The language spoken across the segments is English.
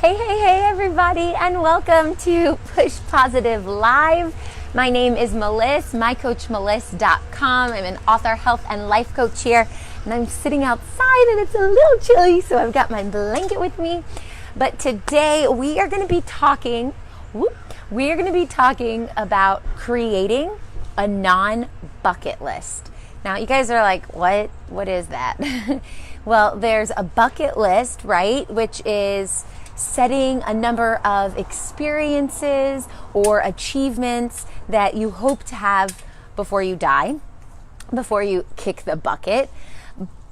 Hey, everybody, and welcome to Push Positive Live. My name is Melissa, mycoachmelissa.com. I'm an author, health, and life coach here, and I'm sitting outside, and it's a little chilly, so I've got my blanket with me. But today we are going to be talking about creating a non-bucket list. Now, you guys are like, what is that? Well, there's a bucket list, right, which is setting a number of experiences or achievements that you hope to have before you die, before you kick the bucket,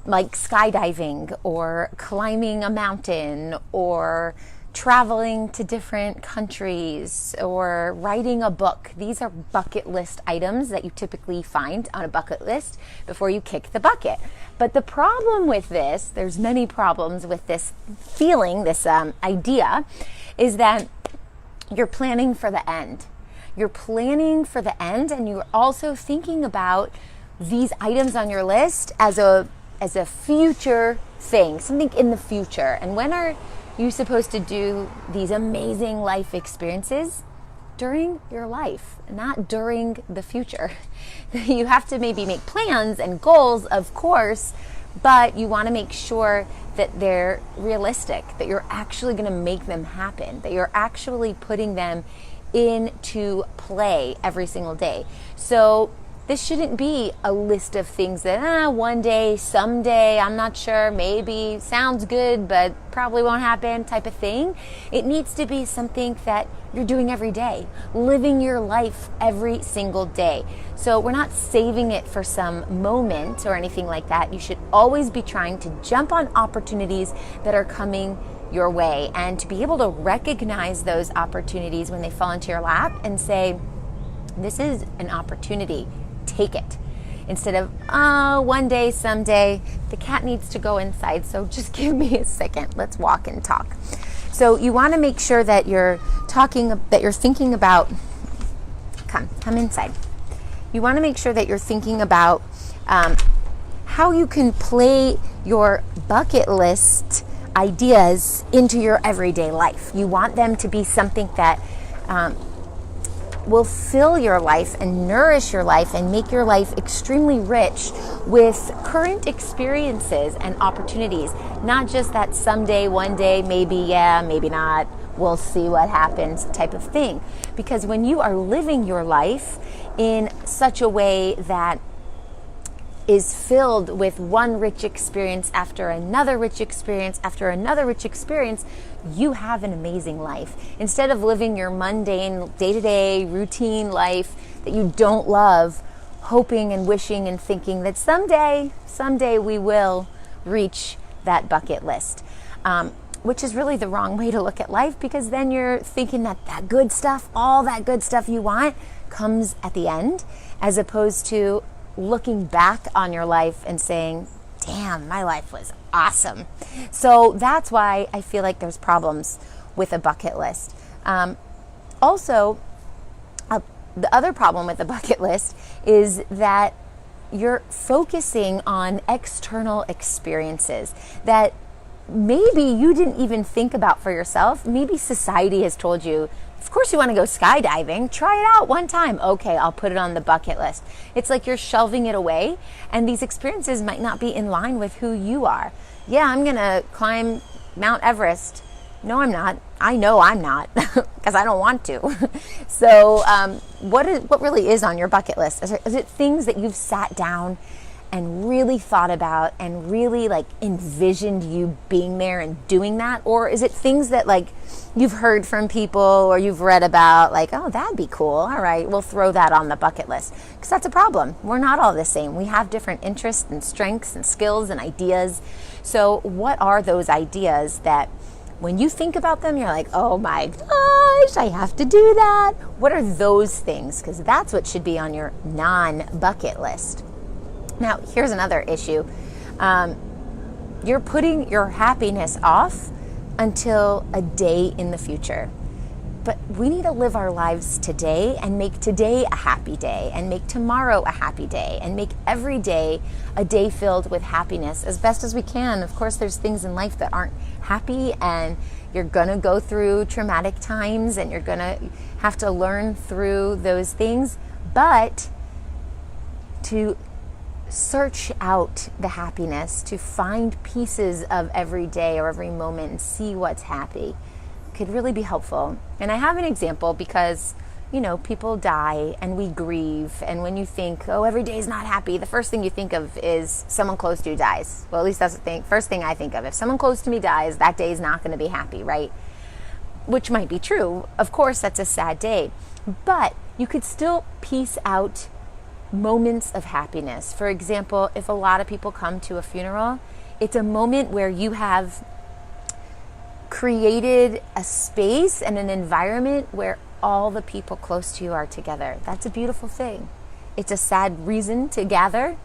like skydiving or climbing a mountain or traveling to different countries or writing a book. These are bucket list items that you typically find on a bucket list before you kick the bucket. But the problem with this, there's many problems with this feeling, this idea, is that you're planning for the end. You're planning for the end, and you're also thinking about these items on your list as a future thing, something in the future. And when are you supposed to do these amazing life experiences? During your life, not during the future. You have to maybe make plans and goals, of course, but you want to make sure that they're realistic, that you're actually going to make them happen, that you're actually putting them into play every single day. So this shouldn't be a list of things that, one day, someday, I'm not sure, maybe, sounds good, but probably won't happen type of thing. It needs to be something that you're doing every day, living your life every single day. So we're not saving it for some moment or anything like that. You should always be trying to jump on opportunities that are coming your way, and to be able to recognize those opportunities when they fall into your lap and say, this is an opportunity. Take it. Instead of, one day, someday. The cat needs to go inside, so just give me a second. Let's walk and talk. So you want to make sure that you're thinking about, come inside. You want to make sure that you're thinking about how you can play your bucket list ideas into your everyday life. You want them to be something that will fill your life and nourish your life and make your life extremely rich with current experiences and opportunities. Not just that someday, one day, maybe, maybe not, we'll see what happens type of thing. Because when you are living your life in such a way that is filled with one rich experience after another rich experience after another rich experience, you have an amazing life. Instead of living your mundane, day-to-day, routine life that you don't love, hoping and wishing and thinking that someday we will reach that bucket list. Which is really the wrong way to look at life, because then you're thinking that good stuff, all that good stuff you want, comes at the end, as opposed to looking back on your life and saying, damn, my life was awesome. So that's why I feel like there's problems with a bucket list. Also, the other problem with a bucket list is that you're focusing on external experiences that maybe you didn't even think about for yourself. Maybe society has told you, of course you want to go skydiving. Try it out one time. Okay, I'll put it on the bucket list. It's like you're shelving it away, and these experiences might not be in line with who you are. Yeah, I'm going to climb Mount Everest. No, I'm not. I know I'm not, because I don't want to. So what really is on your bucket list? Is it things that you've sat down and really thought about and really envisioned you being there and doing that? Or is it things that you've heard from people or you've read about, oh, that'd be cool. All right, we'll throw that on the bucket list. Because that's a problem. We're not all the same. We have different interests and strengths and skills and ideas. So what are those ideas that when you think about them, you're like, oh my gosh, I have to do that? What are those things? Because that's what should be on your non-bucket list. Now, here's another issue. You're putting your happiness off until a day in the future. But we need to live our lives today and make today a happy day and make tomorrow a happy day and make every day a day filled with happiness as best as we can. Of course, there's things in life that aren't happy, and you're going to go through traumatic times and you're going to have to learn through those things. But to search out the happiness, to find pieces of every day or every moment and see what's happy, could really be helpful. And I have an example because, people die and we grieve. And when you think, oh, every day is not happy, the first thing you think of is someone close to you dies. Well, at least that's the first thing I think of. If someone close to me dies, that day is not going to be happy, right? Which might be true. Of course, that's a sad day. But you could still piece out moments of happiness. For example, if a lot of people come to a funeral, it's a moment where you have created a space and an environment where all the people close to you are together. That's a beautiful thing. It's a sad reason to gather,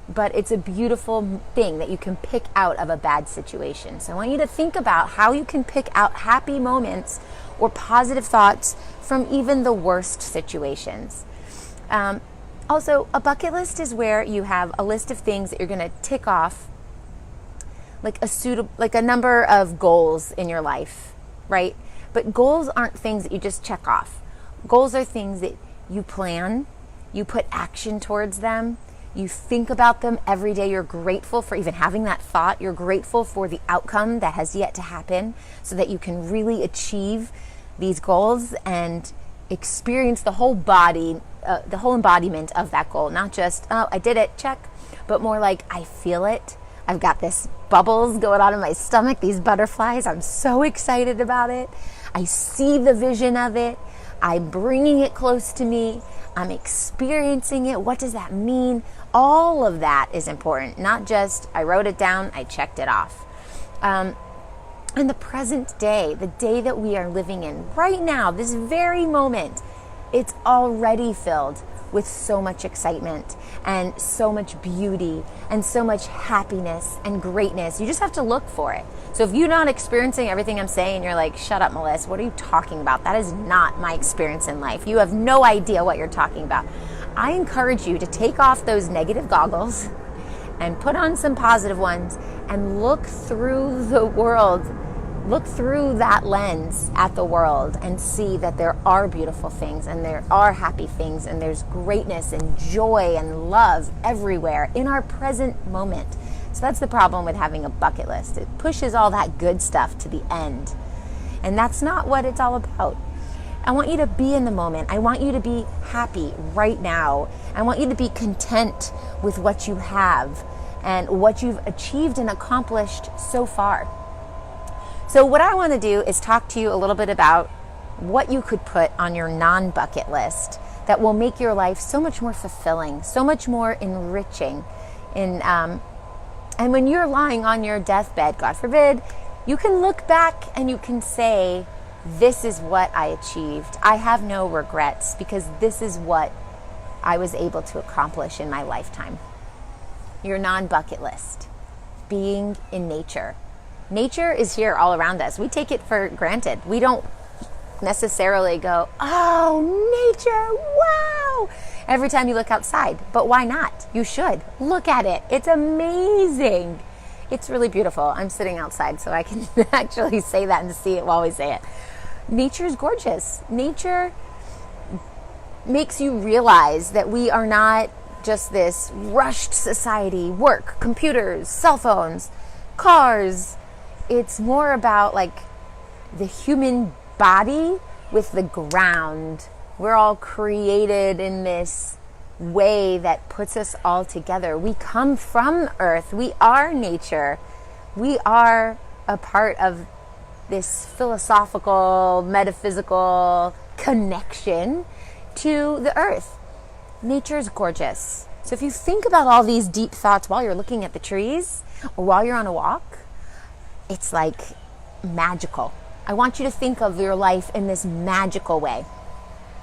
but it's a beautiful thing that you can pick out of a bad situation. So I want you to think about how you can pick out happy moments or positive thoughts from even the worst situations. Also, a bucket list is where you have a list of things that you're going to tick off, like a number of goals in your life, right? But goals aren't things that you just check off. Goals are things that you plan, you put action towards them, you think about them every day. You're grateful for even having that thought. You're grateful for the outcome that has yet to happen so that you can really achieve these goals and experience the whole body, the whole embodiment of that goal. Not just, oh, I did it, check, but more like I feel it. I've got this bubbles going on in my stomach, these butterflies. I'm so excited about it. I see the vision of it. I'm bringing it close to me. I'm experiencing it. What does that mean? All of that is important, not just I wrote it down, I checked it off. In the present day, the day that we are living in right now, this very moment, it's already filled with so much excitement and so much beauty and so much happiness and greatness. You just have to look for it. So if you're not experiencing everything I'm saying, you're like, shut up, Melissa, what are you talking about? That is not my experience in life. You have no idea what you're talking about. I encourage you to take off those negative goggles and put on some positive ones and look through the world. Look through that lens at the world and see that there are beautiful things and there are happy things and there's greatness and joy and love everywhere in our present moment. So that's the problem with having a bucket list. It pushes all that good stuff to the end. And that's not what it's all about. I want you to be in the moment. I want you to be happy right now. I want you to be content with what you have and what you've achieved and accomplished so far. So what I want to do is talk to you a little bit about what you could put on your non-bucket list that will make your life so much more fulfilling, so much more enriching. And when you're lying on your deathbed, God forbid, you can look back and you can say, this is what I achieved. I have no regrets because this is what I was able to accomplish in my lifetime. Your non-bucket list, being in nature. Nature is here all around us. We take it for granted. We don't necessarily go, oh, nature, wow, every time you look outside. But why not? You should. Look at it. It's amazing. It's really beautiful. I'm sitting outside so I can actually say that and see it while we say it. Nature is gorgeous. Nature makes you realize that we are not just this rushed society, work, computers, cell phones, cars. It's more about like the human body with the ground. We're all created in this way that puts us all together. We come from Earth. We are nature. We are a part of this philosophical, metaphysical connection to the Earth. Nature is gorgeous. So if you think about all these deep thoughts while you're looking at the trees or while you're on a walk, it's like magical. I want you to think of your life in this magical way.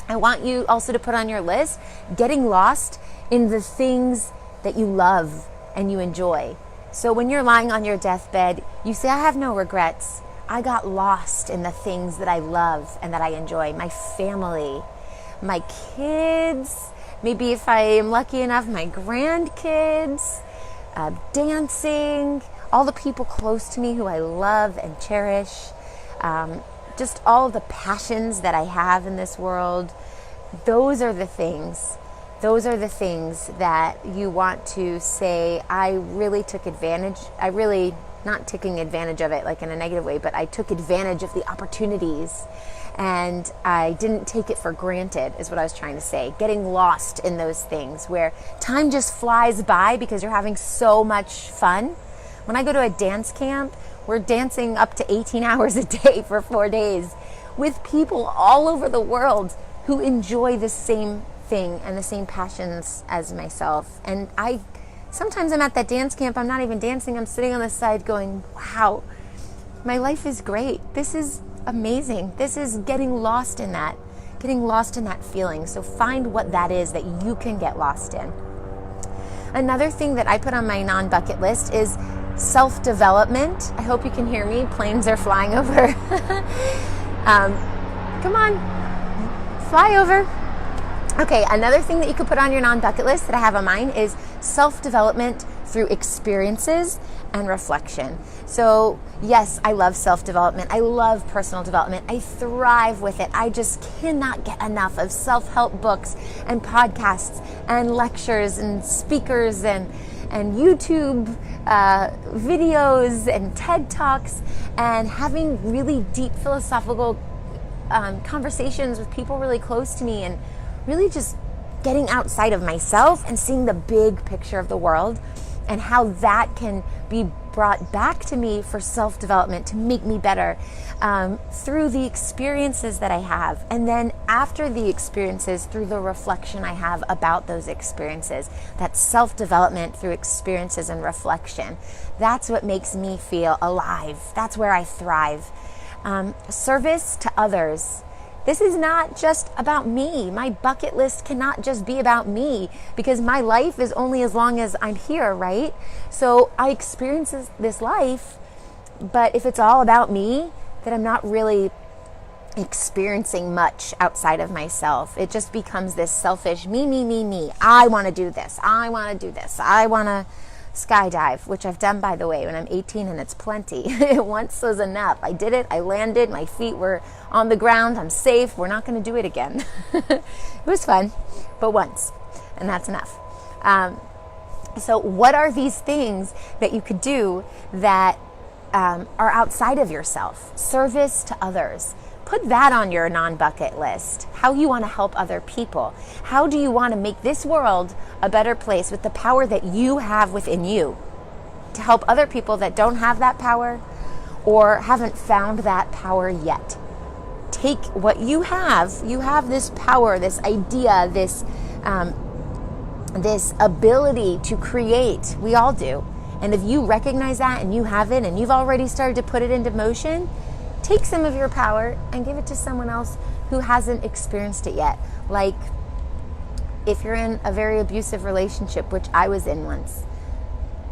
I want you also to put on your list getting lost in the things that you love and you enjoy. So when you're lying on your deathbed, you say, I have no regrets. I got lost in the things that I love and that I enjoy. My family, my kids, maybe if I am lucky enough, my grandkids, dancing, all the people close to me who I love and cherish, just all of the passions that I have in this world. Those are the things that you want to say, I really took advantage. I really, not taking advantage of it like in a negative way, but I took advantage of the opportunities and I didn't take it for granted, is what I was trying to say. Getting lost in those things where time just flies by because you're having so much fun. When I go to a dance camp, we're dancing up to 18 hours a day for 4 days with people all over the world who enjoy the same thing and the same passions as myself. And sometimes I'm at that dance camp, I'm not even dancing, I'm sitting on the side going, wow, my life is great. This is amazing. This is getting lost in that feeling. So find what that is that you can get lost in. Another thing that I put on my non-bucket list is self-development. I hope you can hear me. Planes are flying over. Come on, fly over. Okay, another thing that you could put on your non-bucket list that I have on mine is self-development through experiences and reflection. So yes, I love self-development. I love personal development. I thrive with it. I just cannot get enough of self-help books and podcasts and lectures and speakers and YouTube videos and TED Talks and having really deep philosophical conversations with people really close to me and really just getting outside of myself and seeing the big picture of the world and how that can be brought back to me for self-development to make me better through the experiences that I have. And then after the experiences, through the reflection I have about those experiences, that self-development through experiences and reflection. That's what makes me feel alive. That's where I thrive. Service to others. This is not just about me. My bucket list cannot just be about me because my life is only as long as I'm here, right? So I experience this life, but if it's all about me, then I'm not really experiencing much outside of myself. It just becomes this selfish me. I want to do this. I want to do this. I want to skydive, which I've done, by the way, when I'm 18, and it's plenty. Once was enough. I did it. I landed. My feet were on the ground. I'm safe. We're not going to do it again. It was fun, but once, and that's enough. So what are these things that you could do that are outside of yourself? Service to others. Put that on your non-bucket list. How you want to help other people. How do you want to make this world a better place with the power that you have within you to help other people that don't have that power or haven't found that power yet? Take what you have. You have this power, this idea, this ability to create. We all do. And if you recognize that and you have it and you've already started to put it into motion, take some of your power and give it to someone else who hasn't experienced it yet. Like if you're in a very abusive relationship, which I was in once,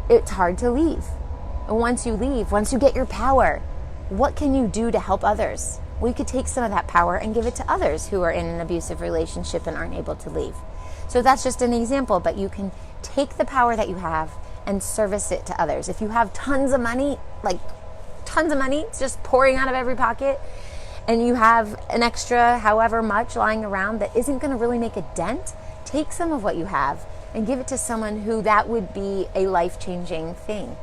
it's hard to leave. And once you leave, once you get your power, what can you do to help others? Well, you could take some of that power and give it to others who are in an abusive relationship and aren't able to leave. So that's just an example, but you can take the power that you have and service it to others. If you have tons of money, it's just pouring out of every pocket, and you have an extra however much lying around that isn't going to really make a dent, take some of what you have and give it to someone who that would be a life-changing thing.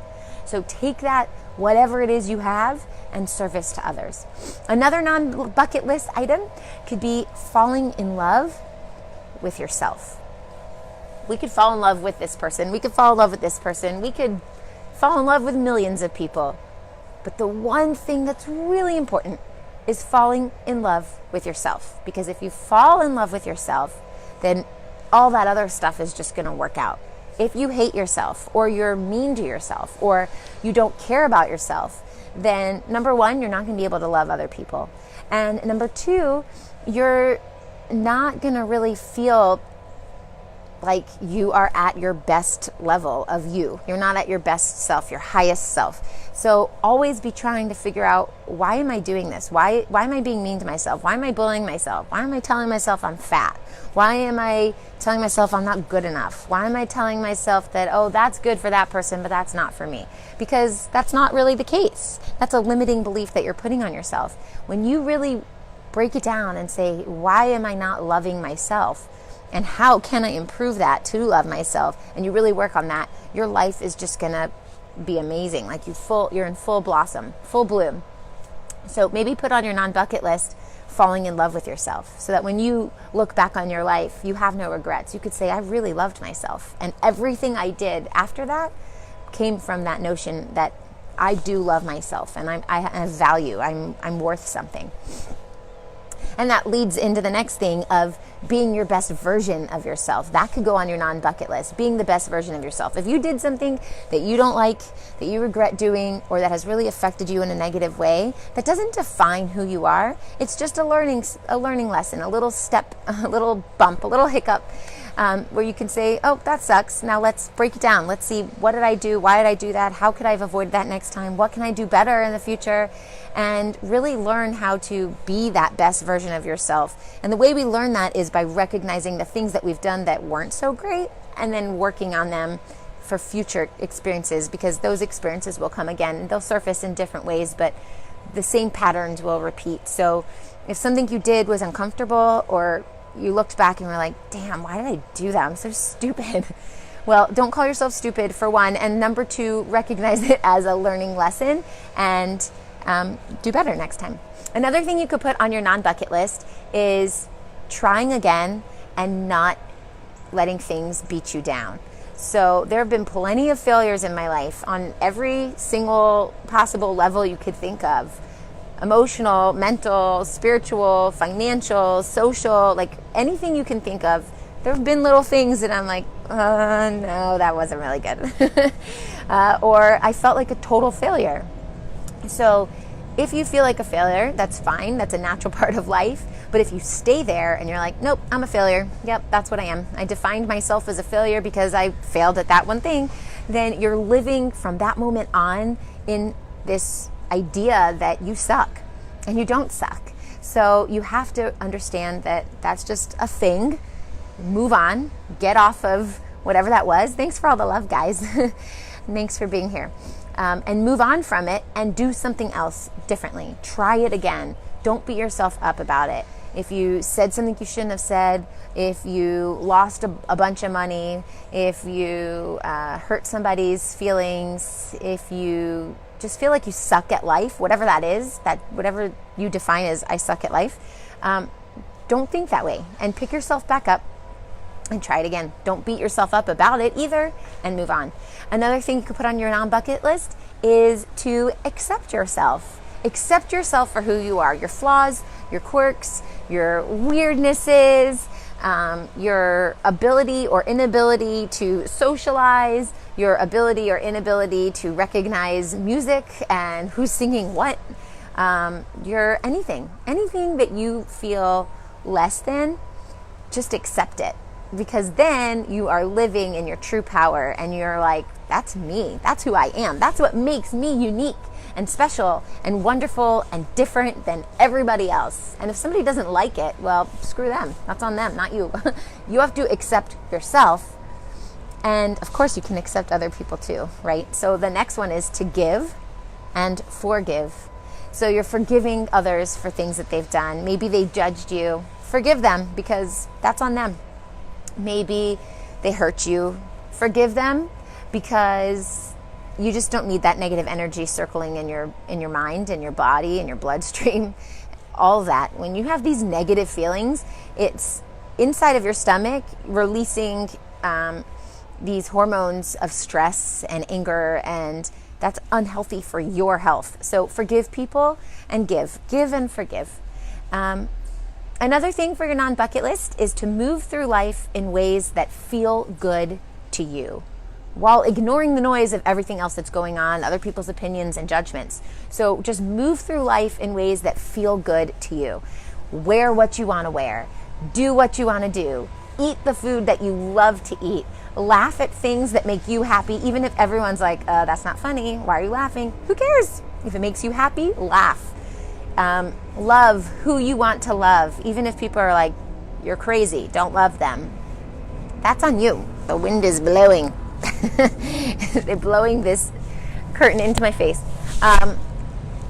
So take that, whatever it is you have, and service to others. Another non-bucket list item could be falling in love with yourself. We could fall in love with this person. We could fall in love with this person. We could fall in love with millions of people. But the one thing that's really important is falling in love with yourself. Because if you fall in love with yourself, then all that other stuff is just going to work out. If you hate yourself, or you're mean to yourself, or you don't care about yourself, then number one, you're not going to be able to love other people. And number two, you're not going to really feel like you are at your best level of you. You're not at your best self, your highest self. So always be trying to figure out, why am I doing this? Why am I being mean to myself? Why am I bullying myself? Why am I telling myself I'm fat? Why am I telling myself I'm not good enough? Why am I telling myself that, oh, that's good for that person, but that's not for me? Because that's not really the case. That's a limiting belief that you're putting on yourself. When you really break it down and say, why am I not loving myself? And how can I improve that to love myself? And you really work on that, your life is just going to be amazing. Like you're in full blossom, full bloom. So maybe put on your non-bucket list, falling in love with yourself, so that when you look back on your life, you have no regrets. You could say, I really loved myself. And everything I did after that came from that notion that I do love myself and I have value. I'm worth something. And that leads into the next thing of being your best version of yourself. That could go on your non-bucket list, being the best version of yourself. If you did something that you don't like, that you regret doing, or that has really affected you in a negative way, that doesn't define who you are. It's just a learning lesson, a little step, a little bump, a little hiccup, where you can say, oh, that sucks. Now let's break it down. Let's see, what did I do? Why did I do that? How could I have avoided that next time? What can I do better in the future? And really learn how to be that best version of yourself. And the way we learn that is by recognizing the things that we've done that weren't so great and then working on them for future experiences, because those experiences will come again. They'll surface in different ways, but the same patterns will repeat. So if something you did was uncomfortable, or you looked back and were like, damn, why did I do that? I'm so stupid. Well, don't call yourself stupid, for one. And number two, recognize it as a learning lesson and do better next time. Another thing you could put on your non-bucket list is trying again and not letting things beat you down. So there have been plenty of failures in my life on every single possible level you could think of. Emotional, mental, spiritual, financial, social, like anything you can think of. There have been little things that I'm like, no, that wasn't really good. Or I felt like a total failure. So if you feel like a failure, that's fine. That's a natural part of life. But if you stay there and you're like, nope, I'm a failure. Yep, that's what I am. I defined myself as a failure because I failed at that one thing. Then you're living from that moment on in this idea that you suck, and you don't suck. So you have to understand that that's just a thing. Move on, get off of whatever that was. Thanks for all the love, guys. Thanks for being here. And move on from it and do something else differently. Try it again. Don't beat yourself up about it. If you said something you shouldn't have said, if you lost a bunch of money, if you hurt somebody's feelings, if you just feel like you suck at life, whatever that is, that whatever you define as I suck at life, don't think that way and pick yourself back up and try it again. Don't beat yourself up about it either, and move on. Another thing you could put on your non-bucket list is to accept yourself. Accept yourself for who you are, your flaws, your quirks, your weirdnesses, your ability or inability to socialize, your ability or inability to recognize music and who's singing what, your anything that you feel less than, just accept it. Because then you are living in your true power and you're like, that's me, that's who I am, that's what makes me unique and special and wonderful and different than everybody else. And if somebody doesn't like it, well, screw them. That's on them, not you. You have to accept yourself. And of course you can accept other people too, right? So the next one is to give and forgive. So you're forgiving others for things that they've done. Maybe they judged you. Forgive them, because that's on them. Maybe they hurt you. Forgive them, because you just don't need that negative energy circling in your mind and your body and your bloodstream. All that. When you have these negative feelings, it's inside of your stomach releasing these hormones of stress and anger, and that's unhealthy for your health. So forgive people and give and forgive. Another thing for your non-bucket list is to move through life in ways that feel good to you, while ignoring the noise of everything else that's going on, other people's opinions and judgments. So just move through life in ways that feel good to you. Wear what you want to wear. Do what you want to do. Eat the food that you love to eat. Laugh at things that make you happy, even if everyone's like, that's not funny. Why are you laughing? Who cares? If it makes you happy, laugh. Love who you want to love, even if people are like, you're crazy, don't love them. That's on you. The wind is blowing. They're blowing this curtain into my face.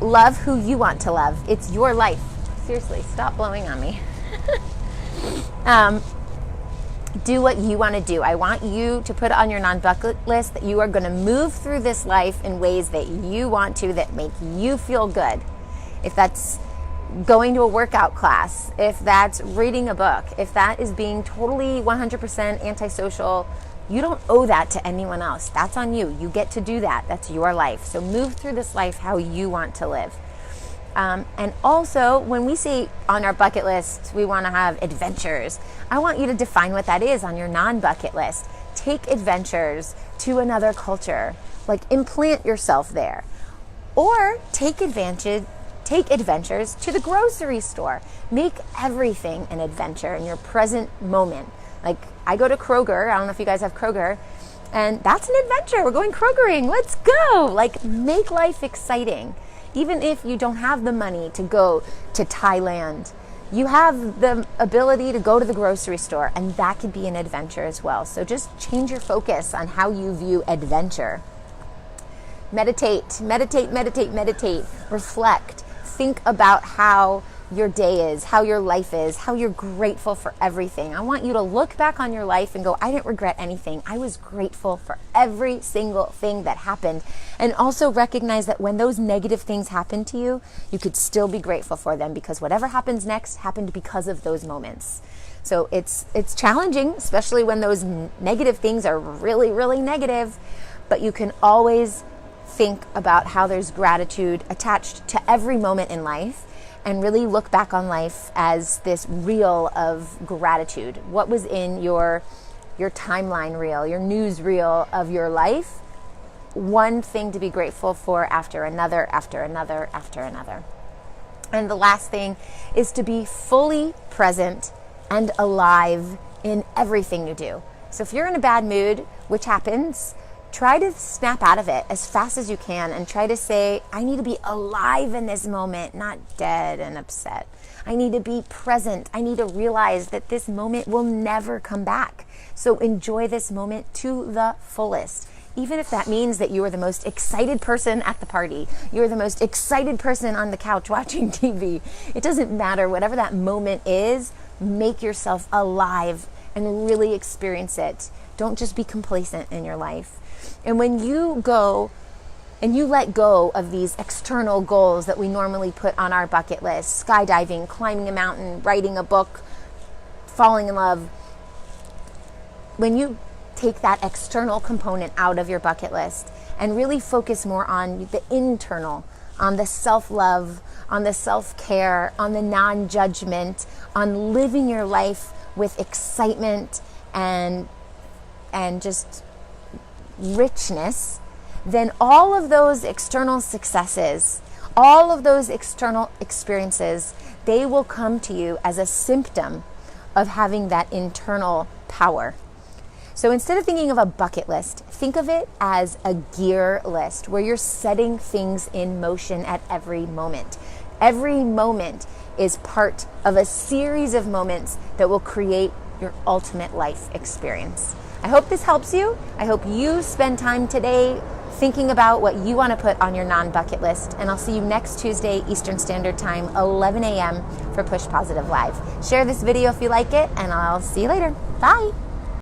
Love who you want to love. It's your life. Seriously, stop blowing on me. Do what you want to do. I want you to put on your non-bucket list that you are going to move through this life in ways that you want to, that make you feel good. If that's going to a workout class, if that's reading a book, if that is being totally 100% antisocial, you don't owe that to anyone else. That's on you. You get to do that. That's your life. So move through this life how you want to live. And also, when we say on our bucket list, we want to have adventures, I want you to define what that is on your non-bucket list. Take adventures to another culture, like implant yourself there. Or take adventures to the grocery store. Make everything an adventure in your present moment. Like, I go to Kroger. I don't know if you guys have Kroger. And that's an adventure. We're going Krogering. Let's go. Like, make life exciting. Even if you don't have the money to go to Thailand, you have the ability to go to the grocery store, and that could be an adventure as well. So just change your focus on how you view adventure. Meditate, meditate, meditate, meditate. Reflect. Think about how your day is, how your life is, how you're grateful for everything. I want you to look back on your life and go, I didn't regret anything. I was grateful for every single thing that happened. And also recognize that when those negative things happen to you, you could still be grateful for them, because whatever happens next happened because of those moments. So it's challenging, especially when those negative things are really, really negative, but you can always think about how there's gratitude attached to every moment in life, and really look back on life as this reel of gratitude. What was in your timeline reel, your news reel of your life? One thing to be grateful for after another, after another, after another. And the last thing is to be fully present and alive in everything you do. So if you're in a bad mood, which happens, try to snap out of it as fast as you can and try to say, I need to be alive in this moment, not dead and upset. I need to be present. I need to realize that this moment will never come back. So enjoy this moment to the fullest. Even if that means that you are the most excited person at the party, you're the most excited person on the couch watching TV. It doesn't matter. Whatever that moment is, make yourself alive and really experience it. Don't just be complacent in your life. And when you go and you let go of these external goals that we normally put on our bucket list, skydiving, climbing a mountain, writing a book, falling in love, when you take that external component out of your bucket list and really focus more on the internal, on the self-love, on the self-care, on the non-judgment, on living your life with excitement and just richness, then all of those external successes, all of those external experiences, they will come to you as a symptom of having that internal power. So instead of thinking of a bucket list, think of it as a gear list where you're setting things in motion at every moment. Every moment is part of a series of moments that will create your ultimate life experience. I hope this helps you. I hope you spend time today thinking about what you want to put on your non-bucket list. And I'll see you next Tuesday, Eastern Standard Time, 11 a.m. for Push Positive Live. Share this video if you like it, and I'll see you later. Bye.